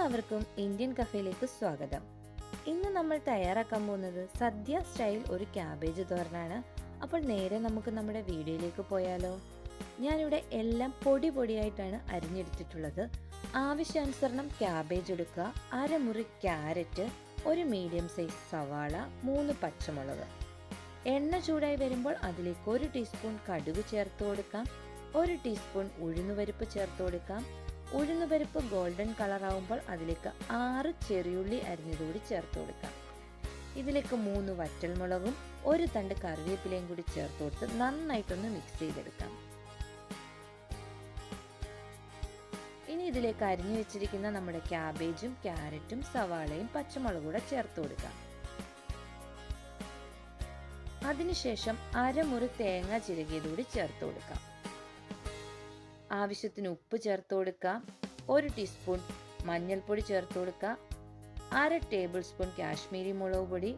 എല്ലാവർക്കും ഇന്ത്യൻ കഫേയിലേക്ക് സ്വാഗതം. ഇന്ന് നമ്മൾ തയ്യാറാക്കാൻ പോകുന്നത് സദ്യ സ്റ്റൈൽ ഒരു ക്യാബേജ് തോരനാണ്. അപ്പോൾ നേരെ നമുക്ക് നമ്മുടെ വീഡിയോയിലേക്ക് പോയാലോ. ഞാനിവിടെ എല്ലാം പൊടി പൊടിയായിട്ടാണ് അരിഞ്ഞെടുത്തിട്ടുള്ളത്. ആവശ്യാനുസരണം ക്യാബേജ് എടുക്കുക, അരമുറി ക്യാരറ്റ്, ഒരു മീഡിയം സൈസ് സവാള, 3 പച്ചമുളക്. എണ്ണ ചൂടായി വരുമ്പോൾ അതിലേക്ക് 1 ടീസ്പൂൺ കടുക് ചേർത്ത് കൊടുക്കാം, 1 ടീസ്പൂൺ ഉഴുന്നുപരിപ്പ് ചേർത്ത് കൊടുക്കാം. ഉഴുന്നുപരിപ്പ് ഗോൾഡൻ കളർ ആവുമ്പോൾ അതിലേക്ക് 6 ചെറിയുള്ളി അരിഞ്ഞതുകൂടി ചേർത്ത് കൊടുക്കാം. ഇതിലേക്ക് 3 വറ്റൽമുളകും 1 തണ്ട് കറിവേപ്പിലയും കൂടി ചേർത്ത് കൊടുത്ത് നന്നായിട്ടൊന്ന് മിക്സ് ചെയ്തെടുക്കാം. ഇനി ഇതിലേക്ക് അരിഞ്ഞു വെച്ചിരിക്കുന്ന നമ്മുടെ ക്യാബേജും ക്യാരറ്റും സവാളയും പച്ചമുളകും കൂടെ ചേർത്ത് കൊടുക്കാം. അതിനുശേഷം അരമുറി തേങ്ങ ചിരകിയതുകൂടി ചേർത്ത് കൊടുക്കാം. ആവശ്യത്തിന് ഉപ്പ് ചേർത്ത് കൊടുക്കാം, 1 ടീസ്പൂൺ മഞ്ഞൾപ്പൊടി ചേർത്ത് കൊടുക്കാം, 1/2 ടേബിൾ സ്പൂൺ കാശ്മീരി മുളക് പൊടി,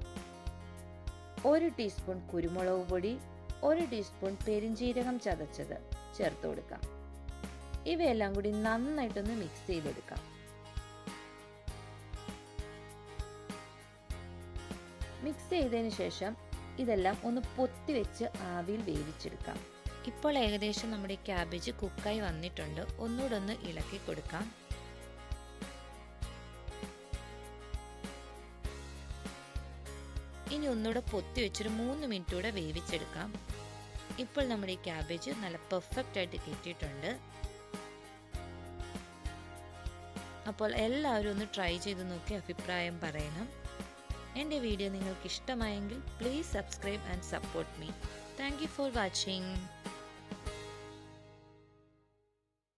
1 ടീസ്പൂൺ കുരുമുളക് പൊടി, 1 ടീസ്പൂൺ പെരിഞ്ജീരകം ചതച്ചത് ചേർത്ത് കൊടുക്കാം. ഇവയെല്ലാം കൂടി നന്നായിട്ടൊന്ന് മിക്സ് ചെയ്തെടുക്കാം. മിക്സ് ചെയ്തതിന് ശേഷം ഇതെല്ലാം ഒന്ന് പൊത്തി വെച്ച് ആവിയിൽ വേവിച്ചെടുക്കാം. ഇപ്പോൾ ഏകദേശം നമ്മുടെ ക്യാബേജ് കുക്കായി വന്നിട്ടുണ്ട്. ഒന്നുകൂടെ ഒന്ന് ഇളക്കി കൊടുക്കാം. ഇനി ഒന്നുകൂടെ പൊത്തി വെച്ചൊരു 3 മിനിറ്റ് കൂടെ വേവിച്ചെടുക്കാം. ഇപ്പോൾ നമ്മുടെ ഈ ക്യാബേജ് നല്ല പെർഫെക്റ്റ് ആയിട്ട് കിട്ടിയിട്ടുണ്ട്. അപ്പോൾ എല്ലാവരും ഒന്ന് ട്രൈ ചെയ്ത് നോക്കി അഭിപ്രായം പറയണം. എൻ്റെ വീഡിയോ നിങ്ങൾക്ക് ഇഷ്ടമായെങ്കിൽ please subscribe and support me. Thank you for watching.